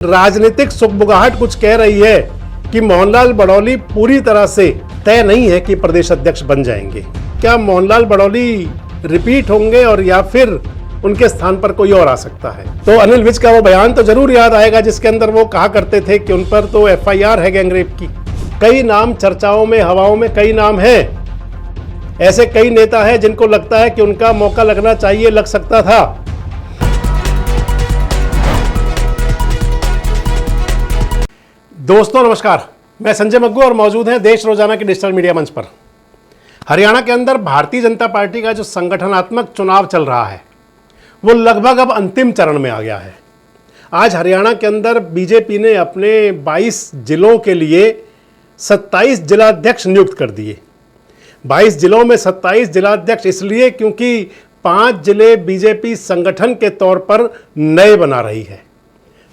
राजनीतिक सुगबुगाहट कुछ कह रही है कि मोहनलाल बड़ौली पूरी तरह से तय नहीं है कि प्रदेश अध्यक्ष बन जाएंगे। क्या मोहनलाल बड़ौली रिपीट होंगे और या फिर उनके स्थान पर कोई और आ सकता है? तो अनिल विज का वो बयान तो जरूर याद आएगा जिसके अंदर वो कहा करते थे कि उन पर तो FIR है गैंगरेप की। कई नाम चर्चाओं में, हवाओं में कई नाम हैं। ऐसे कई नेता हैं जिनको लगता है कि उनका मौका लगना चाहिए, लग सकता था। दोस्तों नमस्कार, मैं संजय मग्गू और मौजूद हैं देश रोजाना के डिजिटल मीडिया मंच पर। हरियाणा के अंदर भारतीय जनता पार्टी का जो संगठनात्मक चुनाव चल रहा है वो लगभग अब अंतिम चरण में आ गया है। आज हरियाणा के अंदर बीजेपी ने अपने 22 जिलों के लिए 27 जिलाध्यक्ष नियुक्त कर दिए। 22 जिलों में 27 जिलाध्यक्ष इसलिए क्योंकि 5 जिले बीजेपी संगठन के तौर पर नए बना रही है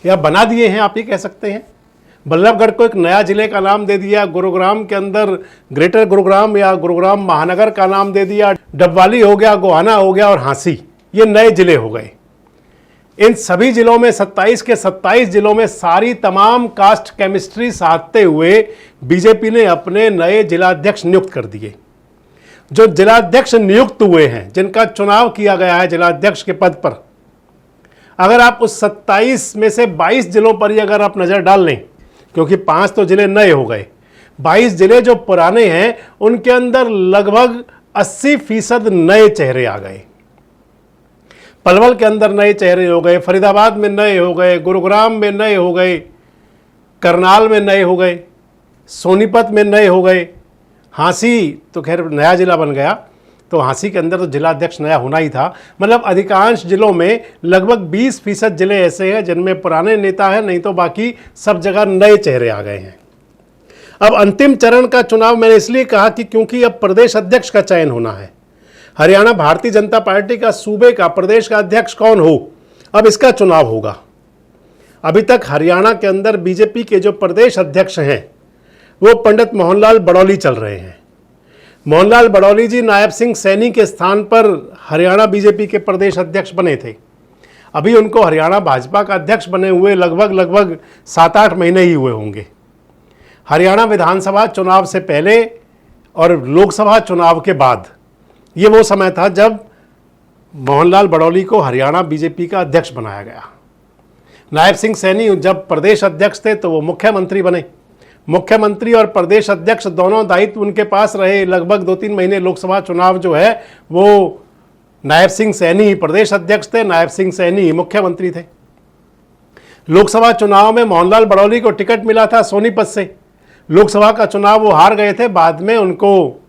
या बना दिए हैं, आप ये कह सकते हैं। बल्लभगढ़ को एक नया जिले का नाम दे दिया, गुरुग्राम के अंदर ग्रेटर गुरुग्राम या गुरुग्राम महानगर का नाम दे दिया, डबवाली हो गया, गोहाना हो गया और हांसी, ये नए जिले हो गए। इन सभी जिलों में 27 के 27 जिलों में सारी तमाम कास्ट केमिस्ट्री साधते हुए बीजेपी ने अपने नए जिलाध्यक्ष नियुक्त कर दिए। जो जिलाध्यक्ष नियुक्त हुए हैं, जिनका चुनाव किया गया है जिलाध्यक्ष के पद पर, अगर आप उस 27 में से 22 जिलों पर ही अगर आप नजर डाल लें, क्योंकि 5 तो जिले नए हो गए, 22 जिले जो पुराने हैं उनके अंदर लगभग 80% नए चेहरे आ गए। पलवल के अंदर नए चेहरे हो गए, फरीदाबाद में नए हो गए, गुरुग्राम में नए हो गए, करनाल में नए हो गए, सोनीपत में नए हो गए। हांसी तो खैर नया जिला बन गया, तो हांसी के अंदर तो जिलाध्यक्ष नया होना ही था। मतलब अधिकांश जिलों में लगभग 20% जिले ऐसे हैं जिनमें पुराने नेता हैं, नहीं तो बाकी सब जगह नए चेहरे आ गए हैं। अब अंतिम चरण का चुनाव मैंने इसलिए कहा कि क्योंकि अब प्रदेश अध्यक्ष का चयन होना है। हरियाणा भारतीय जनता पार्टी का सूबे का प्रदेश का अध्यक्ष कौन हो, अब इसका चुनाव होगा। अभी तक हरियाणा के अंदर बीजेपी के जो प्रदेश अध्यक्ष हैं वो पंडित मोहनलाल बड़ौली चल रहे हैं। मोहनलाल बड़ौली जी नायब सिंह सैनी के स्थान पर हरियाणा बीजेपी के प्रदेश अध्यक्ष बने थे। अभी उनको हरियाणा भाजपा का अध्यक्ष बने हुए लगभग 7-8 महीने ही हुए होंगे। हरियाणा विधानसभा चुनाव से पहले और लोकसभा चुनाव के बाद ये वो समय था जब मोहनलाल बड़ौली को हरियाणा बीजेपी का अध्यक्ष बनाया गया। नायब सिंह सैनी जब प्रदेश अध्यक्ष थे तो वो मुख्यमंत्री बने। मुख्यमंत्री और प्रदेश अध्यक्ष दोनों दायित्व उनके पास रहे। लगभग 2-3 महीने लोकसभा चुनाव जो है वो नायब सिंह सैनी प्रदेश अध्यक्ष थे, नायब सिंह सैनी मुख्यमंत्री थे। लोकसभा चुनाव में मोहनलाल बड़ौली को टिकट मिला था सोनीपत से। लोकसभा का चुनाव वो हार गए थे, बाद में उनको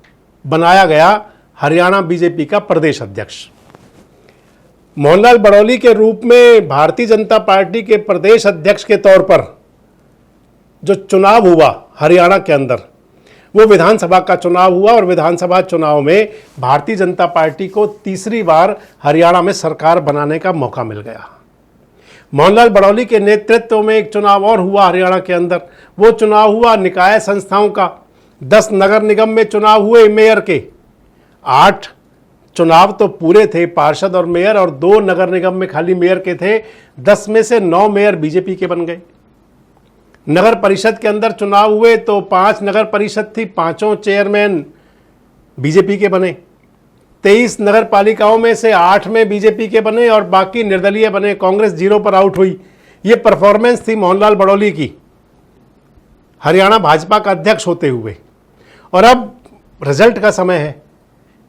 बनाया गया हरियाणा बीजेपी का प्रदेश अध्यक्ष। मोहनलाल बड़ौली के रूप में भारतीय जनता पार्टी के प्रदेश अध्यक्ष के तौर पर जो चुनाव हुआ हरियाणा के अंदर वो विधानसभा का चुनाव हुआ और विधानसभा चुनाव में भारतीय जनता पार्टी को तीसरी बार हरियाणा में सरकार बनाने का मौका मिल गया। मोहनलाल बड़ौली के नेतृत्व में एक चुनाव और हुआ हरियाणा के अंदर। वो चुनाव हुआ निकाय संस्थाओं का। 10 नगर निगम में चुनाव हुए मेयर के। 8 चुनाव तो पूरे थे पार्षद और मेयर, और 2 नगर निगम में खाली मेयर के थे। 10 में से 9 मेयर बीजेपी के बन गए। नगर परिषद के अंदर चुनाव हुए तो 5 नगर परिषद थी, 5 चेयरमैन बीजेपी के बने। 23 नगर पालिकाओं में से 8 में बीजेपी के बने और बाकी निर्दलीय बने। कांग्रेस 0 पर आउट हुई। ये परफॉर्मेंस थी मोहनलाल बड़ौली की हरियाणा भाजपा का अध्यक्ष होते हुए। और अब रिजल्ट का समय है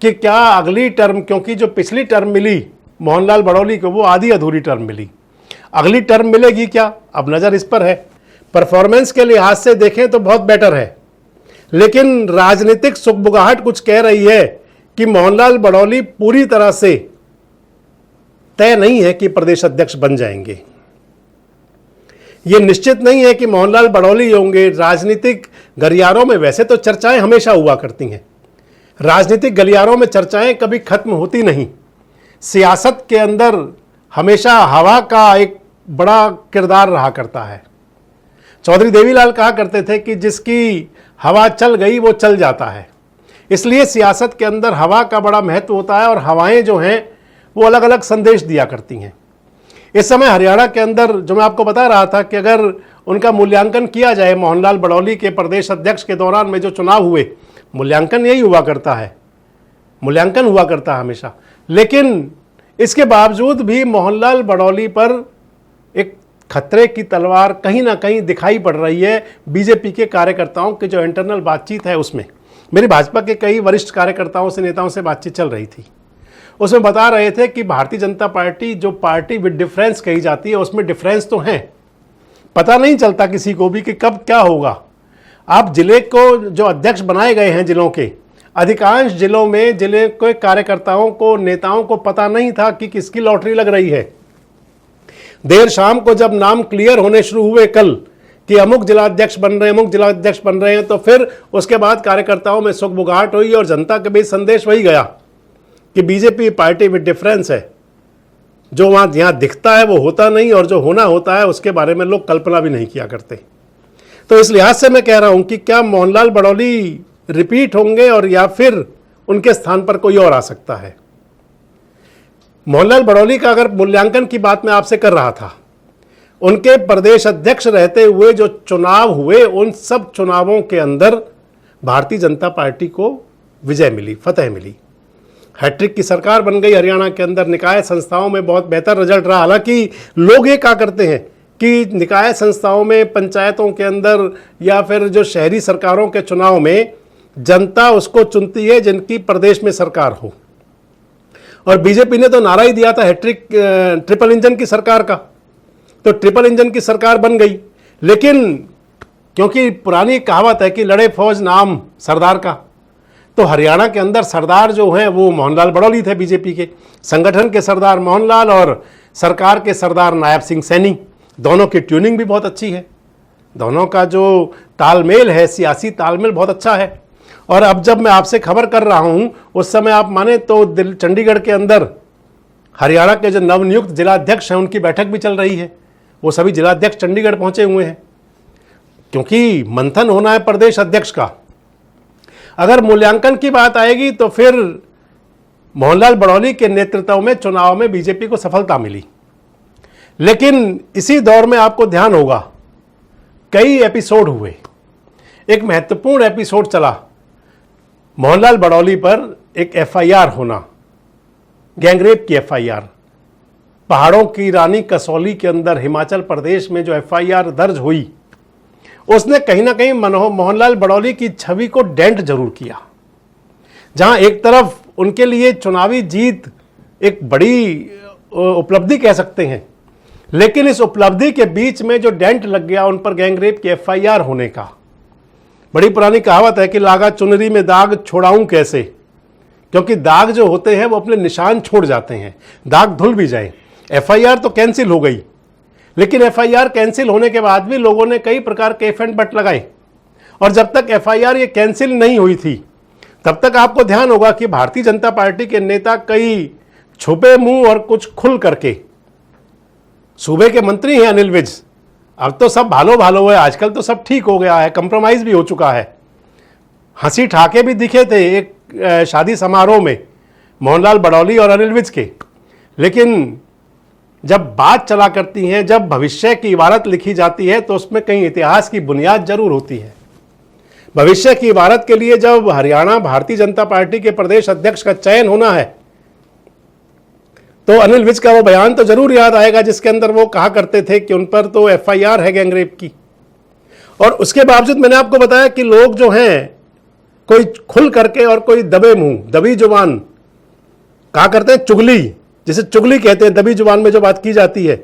कि क्या अगली टर्म, क्योंकि जो पिछली टर्म मिली मोहनलाल बड़ौली को वो आधी अधूरी टर्म मिली, अगली टर्म मिलेगी क्या, अब नज़र इस पर है। परफॉर्मेंस के लिहाज से देखें तो बहुत बेटर है, लेकिन राजनीतिक सुगबुगाहट कुछ कह रही है कि मोहनलाल बड़ौली पूरी तरह से तय नहीं है कि प्रदेश अध्यक्ष बन जाएंगे। यह निश्चित नहीं है कि मोहनलाल बड़ौली होंगे। राजनीतिक गलियारों में वैसे तो चर्चाएं हमेशा हुआ करती हैं। राजनीतिक गलियारों में चर्चाएं कभी खत्म होती नहीं। सियासत के अंदर हमेशा हवा का एक बड़ा किरदार रहा करता है। चौधरी देवीलाल कहा करते थे कि जिसकी हवा चल गई वो चल जाता है। इसलिए सियासत के अंदर हवा का बड़ा महत्व होता है और हवाएं जो हैं वो अलग अलग संदेश दिया करती हैं। इस समय हरियाणा के अंदर जो मैं आपको बता रहा था कि अगर उनका मूल्यांकन किया जाए मोहनलाल बड़ौली के प्रदेश अध्यक्ष के दौरान में जो चुनाव हुए, मूल्यांकन यही हुआ करता है, मूल्यांकन हुआ करता है हमेशा, लेकिन इसके बावजूद भी मोहनलाल बड़ौली पर एक खतरे की तलवार कहीं ना कहीं दिखाई पड़ रही है। बीजेपी के कार्यकर्ताओं की जो इंटरनल बातचीत है उसमें, मेरी भाजपा के कई वरिष्ठ कार्यकर्ताओं से, नेताओं से बातचीत चल रही थी, उसमें बता रहे थे कि भारतीय जनता पार्टी जो पार्टी विद डिफरेंस कही जाती है उसमें डिफरेंस तो है, पता नहीं चलता किसी को भी कि कब क्या होगा। आप जिले को जो अध्यक्ष बनाए गए हैं जिलों के, अधिकांश जिलों में जिले के कार्यकर्ताओं को, नेताओं को पता नहीं था कि किसकी लॉटरी लग रही है। देर शाम को जब नाम क्लियर होने शुरू हुए कल कि अमुक जिलाध्यक्ष बन रहे हैं, अमुक जिलाध्यक्ष बन रहे हैं, तो फिर उसके बाद कार्यकर्ताओं में सुगबुगाहट हुई और जनता के बीच संदेश वही गया कि बीजेपी पार्टी विद डिफरेंस है, जो वहाँ यहाँ दिखता है वो होता नहीं और जो होना होता है उसके बारे में लोग कल्पना भी नहीं किया करते। तो इस लिहाज से मैं कह रहा हूँ कि क्या मोहनलाल बड़ौली रिपीट होंगे और या फिर उनके स्थान पर कोई और आ सकता है। मोहनलाल बड़ौली का अगर मूल्यांकन की बात मैं आपसे कर रहा था, उनके प्रदेश अध्यक्ष रहते हुए जो चुनाव हुए उन सब चुनावों के अंदर भारतीय जनता पार्टी को विजय मिली, फतह मिली, हैट्रिक की सरकार बन गई हरियाणा के अंदर। निकाय संस्थाओं में बहुत बेहतर रिजल्ट रहा। हालांकि लोग ये क्या करते हैं कि निकाय संस्थाओं में, पंचायतों के अंदर या फिर जो शहरी सरकारों के चुनाव में जनता उसको चुनती है जिनकी प्रदेश में सरकार हो, और बीजेपी ने तो नारा ही दिया था हैट्रिक, ट्रिपल इंजन की सरकार का, तो ट्रिपल इंजन की सरकार बन गई। लेकिन क्योंकि पुरानी कहावत है कि लड़े फौज नाम सरदार का, तो हरियाणा के अंदर सरदार जो हैं वो मोहनलाल बड़ौली थे, बीजेपी के संगठन के सरदार मोहनलाल और सरकार के सरदार नायब सिंह सैनी। दोनों की ट्यूनिंग भी बहुत अच्छी है, दोनों का जो तालमेल है, सियासी तालमेल बहुत अच्छा है। और अब जब मैं आपसे खबर कर रहा हूं उस समय आप माने तो चंडीगढ़ के अंदर हरियाणा के जो नवनियुक्त जिलाध्यक्ष हैं उनकी बैठक भी चल रही है। वो सभी जिलाध्यक्ष चंडीगढ़ पहुंचे हुए हैं क्योंकि मंथन होना है प्रदेश अध्यक्ष का। अगर मूल्यांकन की बात आएगी तो फिर मोहनलाल बड़ौली के नेतृत्व में चुनाव में बीजेपी को सफलता मिली। लेकिन इसी दौर में आपको ध्यान होगा कई एपिसोड हुए। एक महत्वपूर्ण एपिसोड चला मोहनलाल बड़ौली पर एक एफआईआर होना, गैंगरेप की एफआईआर। पहाड़ों की रानी कसौली के अंदर हिमाचल प्रदेश में जो एफआईआर दर्ज हुई उसने कहीं ना कहीं मोहनलाल बड़ौली की छवि को डेंट जरूर किया। जहां एक तरफ उनके लिए चुनावी जीत एक बड़ी उपलब्धि कह सकते हैं, लेकिन इस उपलब्धि के बीच में जो डेंट लग गया उन पर गैंगरेप की एफआईआर होने का। बड़ी पुरानी कहावत है कि लागा चुनरी में दाग छोड़ाऊं कैसे, क्योंकि दाग जो होते हैं वो अपने निशान छोड़ जाते हैं, दाग धुल भी जाए। एफआईआर तो कैंसिल हो गई, लेकिन एफआईआर कैंसिल होने के बाद भी लोगों ने कई प्रकार के इफ एंड बट लगाए, और जब तक एफआईआर ये कैंसिल नहीं हुई थी तब तक आपको ध्यान होगा कि भारतीय जनता पार्टी के नेता कई छुपे मुंह और कुछ खुल करके, सूबे के मंत्री हैं अनिल विज, अब तो सब भालो भालो है, आजकल तो सब ठीक हो गया है, कंप्रोमाइज भी हो चुका है। हंसी ठाके भी दिखे थे एक शादी समारोह में मोहनलाल बड़ौली और अनिल विज के, लेकिन जब बात चला करती हैं, जब भविष्य की इबारत लिखी जाती है तो उसमें कहीं इतिहास की बुनियाद जरूर होती है। भविष्य की इबारत के लिए जब हरियाणा भारतीय जनता पार्टी के प्रदेश अध्यक्ष का चयन होना है तो अनिल विज का वो बयान तो जरूर याद आएगा जिसके अंदर वो कहा करते थे कि उन पर तो एफआईआर है गैंगरेप की। और उसके बावजूद मैंने आपको बताया कि लोग जो हैं कोई खुल करके और कोई दबे मुंह, दबी जुबान कहा करते हैं, चुगली जिसे चुगली कहते हैं, दबी जुबान में जो बात की जाती है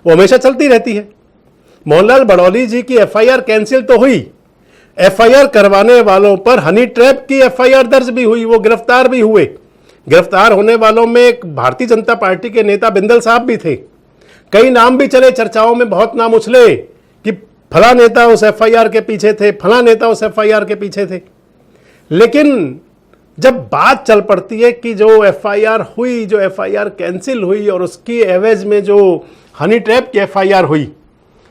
वो हमेशा चलती रहती है। मोहनलाल बड़ौली जी की एफआईआर कैंसिल तो हुई, एफआईआर करवाने वालों पर हनी ट्रैप की एफआईआर दर्ज भी हुई, वो गिरफ्तार भी हुए। गिरफ्तार होने वालों में एक भारतीय जनता पार्टी के नेता बिंदल साहब भी थे। कई नाम भी चले, चर्चाओं में बहुत नाम उछले कि फला नेता उस एफआईआर के पीछे थे, फला नेता उस एफआईआर के पीछे थे। लेकिन जब बात चल पड़ती है कि जो एफआईआर हुई, जो एफआईआर कैंसिल हुई और उसकी एवज में जो हनी ट्रैप की एफआईआर हुई,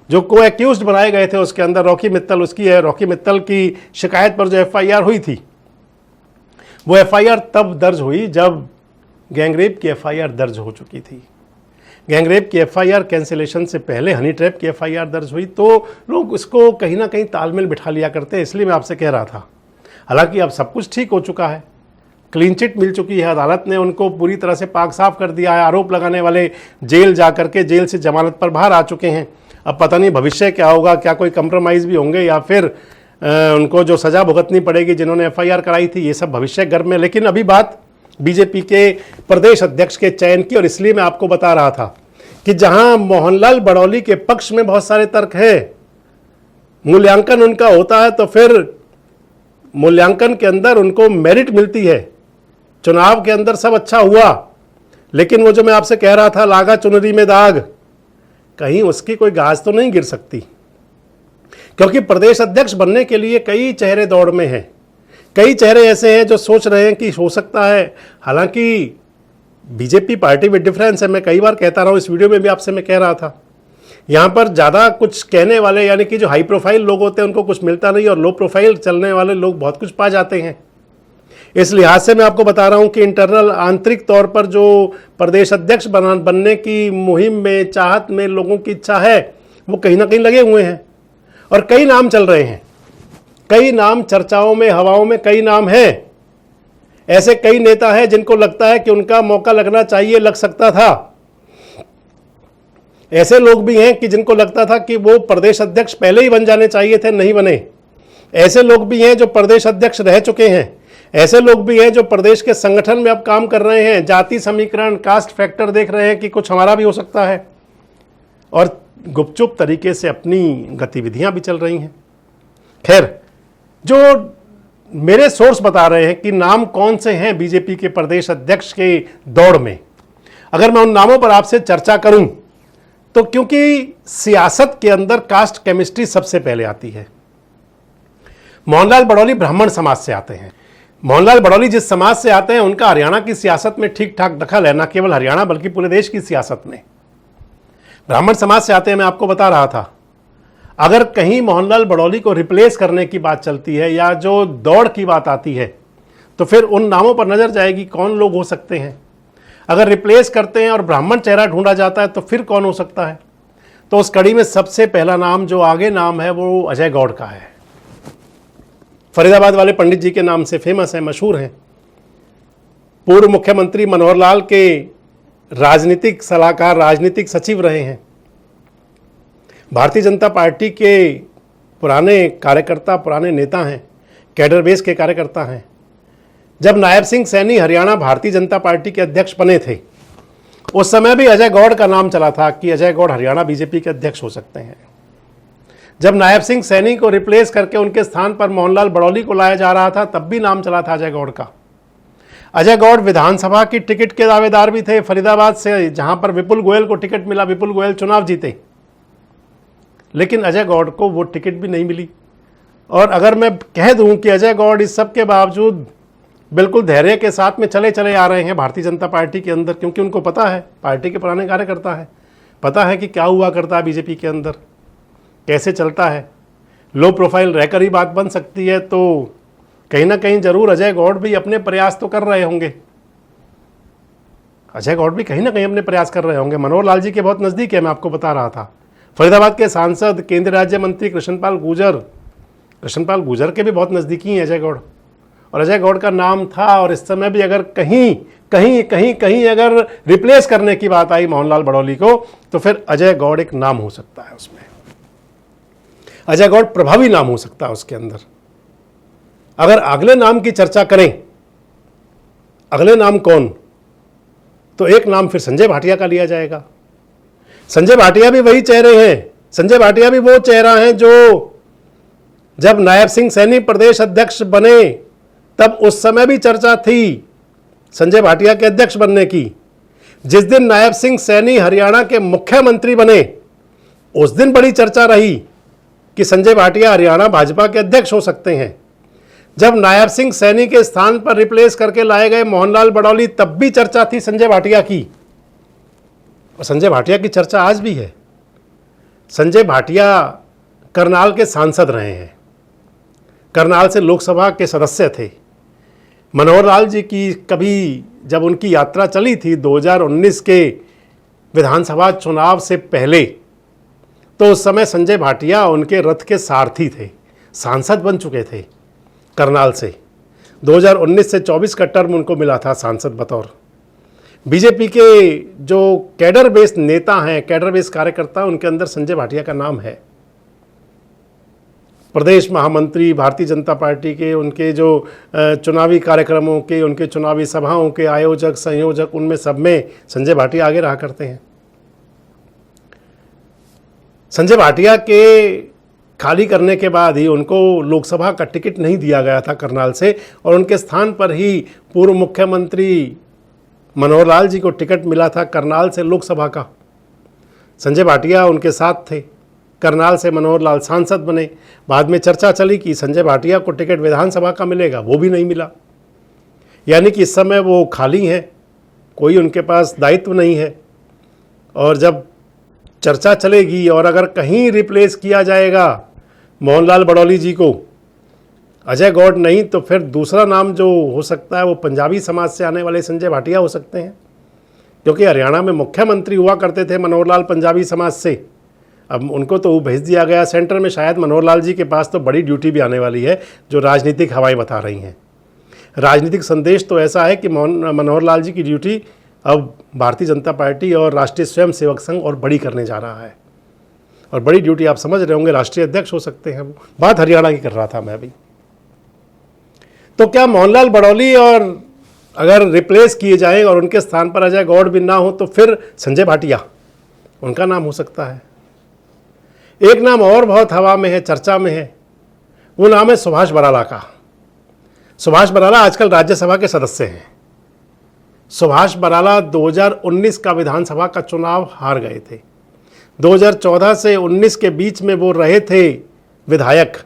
जो को एक्यूज्ड बनाए गए थे उसके अंदर रॉकी मित्तल, उसकी है रॉकी मित्तल की शिकायत पर जो एफआईआर हुई थी, वो एफआईआर तब दर्ज हुई जब गैंगरेप की एफआईआर दर्ज हो चुकी थी। गैंगरेप की एफआईआर कैंसिलेशन से पहले हनी ट्रैप की एफआईआर दर्ज हुई तो लोग इसको कहीं ना कहीं तालमेल बिठा लिया करते हैं, इसलिए मैं आपसे कह रहा था। हालांकि अब सब कुछ ठीक हो चुका है, क्लीन चिट मिल चुकी है, अदालत ने उनको पूरी तरह से पाक साफ कर दिया है, आरोप लगाने वाले जेल जा करके जेल से जमानत पर बाहर आ चुके हैं। अब पता नहीं भविष्य क्या होगा, क्या कोई कंप्रोमाइज़ भी होंगे या फिर उनको जो सज़ा भुगतनी पड़ेगी जिन्होंने एफआईआर कराई थी, ये सब भविष्य गर्भ में। लेकिन अभी बात बीजेपी के प्रदेश अध्यक्ष के चयन की, और इसलिए मैं आपको बता रहा था कि जहां मोहनलाल बड़ौली के पक्ष में बहुत सारे तर्क हैं, मूल्यांकन उनका होता है तो फिर मूल्यांकन के अंदर उनको मेरिट मिलती है। चुनाव के अंदर सब अच्छा हुआ, लेकिन वो जो मैं आपसे कह रहा था लागा चुनरी में दाग, कहीं उसकी कोई गाज तो नहीं गिर सकती, क्योंकि प्रदेश अध्यक्ष बनने के लिए कई चेहरे दौड़ में हैं। कई चेहरे ऐसे हैं जो सोच रहे हैं कि हो सकता है, हालांकि बीजेपी पार्टी में डिफरेंस है, मैं कई बार कहता रहा हूँ, इस वीडियो में भी आपसे मैं कह रहा था, यहाँ पर ज़्यादा कुछ कहने वाले यानी कि जो हाई प्रोफाइल लोग होते हैं उनको कुछ मिलता नहीं, और लो प्रोफाइल चलने वाले लोग बहुत कुछ पा जाते हैं। इस लिहाज से मैं आपको बता रहा हूँ कि इंटरनल आंतरिक तौर पर जो प्रदेश अध्यक्ष बनने की मुहिम में, चाहत में लोगों की इच्छा है, वो कहीं ना कहीं लगे हुए हैं और कई नाम चल रहे हैं, कई नाम चर्चाओं में, हवाओं में कई नाम हैं। ऐसे कई नेता हैं जिनको लगता है कि उनका मौका लगना चाहिए, लग सकता था। ऐसे लोग भी हैं कि जिनको लगता था कि वो प्रदेश अध्यक्ष पहले ही बन जाने चाहिए थे, नहीं बने। ऐसे लोग भी हैं जो प्रदेश अध्यक्ष रह चुके हैं। ऐसे लोग भी हैं जो प्रदेश के संगठन में अब काम कर रहे हैं, जाति समीकरण, कास्ट फैक्टर देख रहे हैं कि कुछ हमारा भी हो सकता है, और गुपचुप तरीके से अपनी गतिविधियां भी चल रही हैं। खैर, जो मेरे सोर्स बता रहे हैं कि नाम कौन से हैं बीजेपी के प्रदेश अध्यक्ष के दौड़ में, अगर मैं उन नामों पर आपसे चर्चा करूं तो क्योंकि सियासत के अंदर कास्ट केमिस्ट्री सबसे पहले आती है। मोहनलाल बड़ौली ब्राह्मण समाज से आते हैं। मोहनलाल बड़ौली जिस समाज से आते हैं उनका हरियाणा की सियासत में ठीक ठाक दखल है, न केवल हरियाणा बल्कि पूरे देश की सियासत में। ब्राह्मण समाज से आते हैं, मैं आपको बता रहा था। अगर कहीं मोहनलाल बड़ौली को रिप्लेस करने की बात चलती है या जो दौड़ की बात आती है तो फिर उन नामों पर नजर जाएगी कौन लोग हो सकते हैं। अगर रिप्लेस करते हैं और ब्राह्मण चेहरा ढूंढा जाता है तो फिर कौन हो सकता है, तो उस कड़ी में सबसे पहला नाम जो आगे नाम है वो अजय गौड़ का है। फरीदाबाद वाले पंडित जी के नाम से फेमस है, मशहूर हैं। पूर्व मुख्यमंत्री मनोहर लाल के राजनीतिक सलाहकार, राजनीतिक सचिव रहे हैं। भारतीय जनता पार्टी के पुराने कार्यकर्ता, पुराने नेता हैं, कैडर बेस के कार्यकर्ता हैं। जब नायब सिंह सैनी हरियाणा भारतीय जनता पार्टी के अध्यक्ष बने थे उस समय भी अजय गौड़ का नाम चला था कि अजय गौड़ हरियाणा बीजेपी के अध्यक्ष हो सकते हैं। जब नायब सिंह सैनी को रिप्लेस करके उनके स्थान पर मोहनलाल बड़ौली को लाया जा रहा था तब भी नाम चला था अजय गौड़ का। अजय गौड़ विधानसभा की टिकट के दावेदार भी थे फरीदाबाद से, जहां पर विपुल गोयल को टिकट मिला, विपुल गोयल चुनाव जीते, लेकिन अजय गौड़ को वो टिकट भी नहीं मिली। और अगर मैं कह दूं कि अजय गौड़ इस सब के बावजूद बिल्कुल धैर्य के साथ में चले आ रहे हैं भारतीय जनता पार्टी के अंदर, क्योंकि उनको पता है, पार्टी के पुराने कार्यकर्ता है, पता है कि क्या हुआ करता है बीजेपी के अंदर, कैसे चलता है। लो प्रोफाइल रहकर ही बात बन सकती है, तो कहीं ना कहीं जरूर अजय गौड़ भी अपने प्रयास तो कर रहे होंगे। अजय गौड़ भी कहीं ना कहीं अपने प्रयास कर रहे होंगे। मनोहर लाल जी के बहुत नज़दीक है, मैं आपको बता रहा था। फरीदाबाद के सांसद, केंद्रीय राज्य मंत्री कृष्णपाल गुर्जर के भी बहुत नज़दीकी हैं अजय गौड़, और अजय गौड़ का नाम था। और इस समय भी अगर कहीं अगर रिप्लेस करने की बात आई मोहनलाल बड़ौली को तो फिर अजय गौड़ एक नाम हो सकता है उसमें। अजय गौड़ प्रभावी नाम हो सकता है उसके अंदर। अगर अगले नाम की चर्चा करें, अगले नाम कौन, तो एक नाम फिर संजय भाटिया का लिया जाएगा। संजय भाटिया भी वही चेहरे हैं। संजय भाटिया भी वो चेहरा है जो जब नायब सिंह सैनी प्रदेश अध्यक्ष बने तब उस समय भी चर्चा थी संजय भाटिया के अध्यक्ष बनने की। जिस दिन नायब सिंह सैनी हरियाणा के मुख्यमंत्री बने उस दिन बड़ी चर्चा रही कि संजय भाटिया हरियाणा भाजपा के अध्यक्ष हो सकते हैं। जब नायब सिंह सैनी के स्थान पर रिप्लेस करके लाए गए मोहनलाल बड़ौली तब भी चर्चा थी संजय भाटिया की, और संजय भाटिया की चर्चा आज भी है। संजय भाटिया करनाल के सांसद रहे हैं, करनाल से लोकसभा के सदस्य थे। मनोहर लाल जी की कभी जब उनकी यात्रा चली थी 2019 के विधानसभा चुनाव से पहले तो उस समय संजय भाटिया उनके रथ के सारथी थे, सांसद बन चुके थे करनाल से। 2019 से 24 का टर्म उनको मिला था सांसद बतौर। बीजेपी के जो कैडर बेस्ड नेता हैं, कैडर बेस्ड कार्यकर्ता, उनके अंदर संजय भाटिया का नाम है। प्रदेश महामंत्री भारतीय जनता पार्टी के, उनके जो चुनावी कार्यक्रमों के, उनके चुनावी सभाओं के आयोजक संयोजक, उनमें सब में संजय भाटिया आगे रहा करते हैं। संजय भाटिया के खाली करने के बाद ही उनको लोकसभा का टिकट नहीं दिया गया था करनाल से, और उनके स्थान पर ही पूर्व मुख्यमंत्री मनोहर लाल जी को टिकट मिला था करनाल से लोकसभा का। संजय भाटिया उनके साथ थे। करनाल से मनोहर लाल सांसद बने। बाद में चर्चा चली कि संजय भाटिया को टिकट विधानसभा का मिलेगा, वो भी नहीं मिला। यानी कि इस समय वो खाली हैं, कोई उनके पास दायित्व नहीं है। और जब चर्चा चलेगी और अगर कहीं रिप्लेस किया जाएगा मोहनलाल बड़ौली जी को, अजय गौड़ नहीं, तो फिर दूसरा नाम जो हो सकता है वो पंजाबी समाज से आने वाले संजय भाटिया हो सकते हैं, क्योंकि हरियाणा में मुख्यमंत्री हुआ करते थे मनोहर लाल पंजाबी समाज से। अब उनको तो भेज दिया गया सेंटर में। शायद मनोहर लाल जी के पास तो बड़ी ड्यूटी भी आने वाली है, जो राजनीतिक हवाएं बता रही हैं। राजनीतिक संदेश तो ऐसा है कि मनोहर लाल जी की ड्यूटी अब भारतीय जनता पार्टी और राष्ट्रीय स्वयंसेवक संघ और बड़ी करने जा रहा है। और बड़ी ड्यूटी आप समझ रहे होंगे, राष्ट्रीय अध्यक्ष हो सकते हैं वो। बात हरियाणा की कर रहा था मैं अभी। तो क्या मोहनलाल बड़ौली और अगर रिप्लेस किए जाएं और उनके स्थान पर अजय गौड़ भी ना हो, तो फिर संजय भाटिया उनका नाम हो सकता है। एक नाम और बहुत हवा में है, चर्चा में है, वो नाम है सुभाष बराला का। सुभाष बराला आजकल राज्यसभा के सदस्य हैं। सुभाष बराला 2019 का विधानसभा का चुनाव हार गए थे। 2014 से 19 के बीच में वो रहे थे विधायक।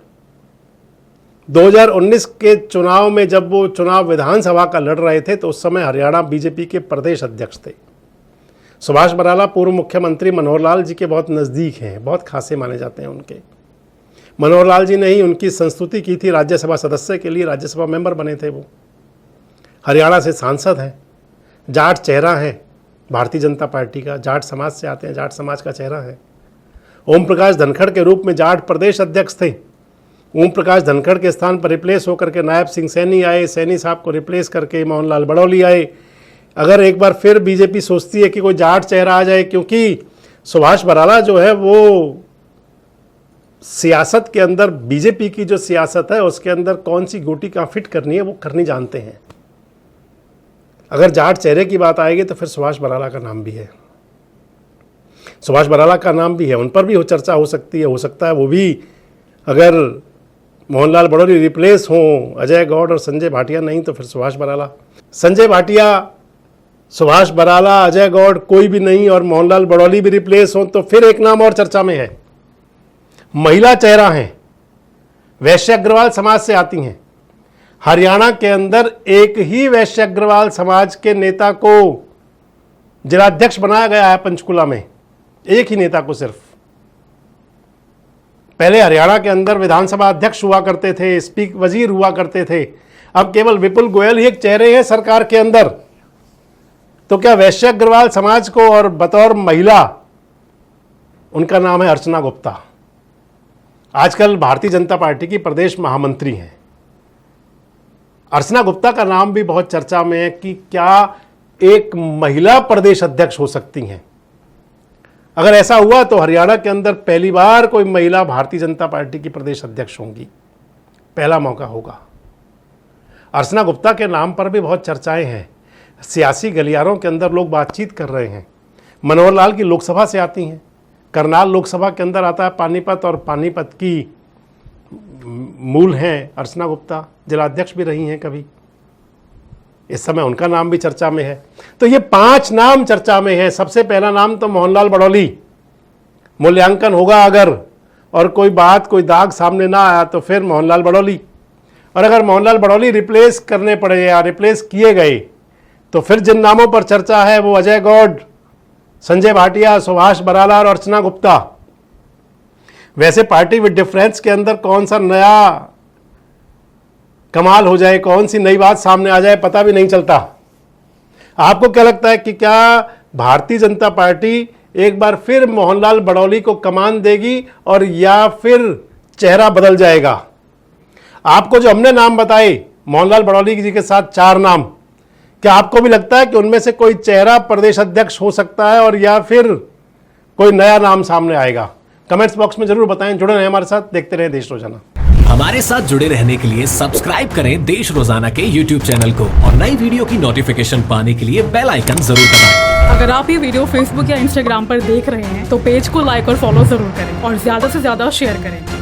2019 के चुनाव में जब वो चुनाव विधानसभा का लड़ रहे थे तो उस समय हरियाणा बीजेपी के प्रदेश अध्यक्ष थे। सुभाष बराला पूर्व मुख्यमंत्री मनोहर लाल जी के बहुत नज़दीक हैं, बहुत खासे माने जाते हैं उनके। मनोहर लाल जी ने ही उनकी संस्तुति की थी राज्यसभा सदस्य के लिए, राज्यसभा मेंबर बने थे वो। हरियाणा से सांसद हैं, जाट चेहरा है भारतीय जनता पार्टी का, जाट समाज से आते हैं, जाट समाज का चेहरा है। ओम प्रकाश धनखड़ के रूप में जाट प्रदेश अध्यक्ष थे। ओम प्रकाश धनखड़ के स्थान पर रिप्लेस होकर के नायब सिंह सैनी आए, सैनी साहब को रिप्लेस करके मोहनलाल बड़ौली आए। अगर एक बार फिर बीजेपी सोचती है कि कोई जाट चेहरा आ जाए, क्योंकि सुभाष बराला जो है वो सियासत के अंदर, बीजेपी की जो सियासत है उसके अंदर कौन सी गोटी कहाँ फिट करनी है वो करनी जानते हैं। अगर जाट चेहरे की बात आएगी तो फिर सुभाष बराला का नाम भी है, सुभाष बराला का नाम भी है, उन पर भी हो चर्चा हो सकती है। हो सकता है वो भी, अगर मोहनलाल बड़ौली रिप्लेस हों, अजय गौड़ और संजय भाटिया नहीं, तो फिर सुभाष बराला। संजय भाटिया, सुभाष बराला, अजय गौड़ कोई भी नहीं और मोहनलाल बड़ौली भी रिप्लेस हों, तो फिर एक नाम और चर्चा में है। महिला चेहरा हैं, वैश्य अग्रवाल समाज से आती हैं। हरियाणा के अंदर एक ही वैश्य अग्रवाल समाज के नेता को जिलाध्यक्ष बनाया गया है पंचकुला में, एक ही नेता को सिर्फ। पहले हरियाणा के अंदर विधानसभा अध्यक्ष हुआ करते थे, स्पीक वजीर हुआ करते थे, अब केवल विपुल गोयल ही एक चेहरे हैं सरकार के अंदर। तो क्या वैश्य अग्रवाल समाज को, और बतौर महिला उनका नाम है अर्चना गुप्ता, आजकल भारतीय जनता पार्टी की प्रदेश महामंत्री हैं। अर्चना गुप्ता का नाम भी बहुत चर्चा में है कि क्या एक महिला प्रदेश अध्यक्ष हो सकती हैं। अगर ऐसा हुआ तो हरियाणा के अंदर पहली बार कोई महिला भारतीय जनता पार्टी की प्रदेश अध्यक्ष होंगी, पहला मौका होगा। अर्चना गुप्ता के नाम पर भी बहुत चर्चाएं हैं, सियासी गलियारों के अंदर लोग बातचीत कर रहे हैं। मनोहर लाल की लोकसभा से आती हैं, करनाल लोकसभा के अंदर आता है पानीपत, और पानीपत की मूल हैं अर्चना गुप्ता, जिलाध्यक्ष भी रही हैं कभी। इस समय उनका नाम भी चर्चा में है। तो ये 5 नाम चर्चा में है। सबसे पहला नाम तो मोहनलाल बड़ौली, मूल्यांकन होगा अगर, और कोई बात, कोई दाग सामने ना आया तो फिर मोहनलाल बड़ौली। और अगर मोहनलाल बड़ौली रिप्लेस करने पड़े या रिप्लेस किए गए तो फिर जिन नामों पर चर्चा है वो अजय गौड़, संजय भाटिया, सुभाष बराला और अर्चना गुप्ता। वैसे पार्टी विद डिफरेंस के अंदर कौन सा नया कमाल हो जाए, कौन सी नई बात सामने आ जाए, पता भी नहीं चलता। आपको क्या लगता है कि क्या भारतीय जनता पार्टी एक बार फिर मोहनलाल बड़ौली को कमान देगी और या फिर चेहरा बदल जाएगा? आपको जो हमने नाम बताए मोहनलाल बड़ौली जी के साथ 4 नाम, क्या आपको भी लगता है कि उनमें से कोई चेहरा प्रदेश अध्यक्ष हो सकता है और या फिर कोई नया नाम सामने आएगा? कमेंट्स बॉक्स में जरूर बताएं। जुड़े रहें हमारे साथ, देखते रहें देश रोजाना। हमारे साथ जुड़े रहने के लिए सब्सक्राइब करें देश रोजाना के YouTube चैनल को और नई वीडियो की नोटिफिकेशन पाने के लिए बेल आइकन जरूर दबाएं। अगर आप ये वीडियो Facebook या Instagram पर देख रहे हैं तो पेज को लाइक और फॉलो जरूर करें और ज्यादा से ज्यादा शेयर करें।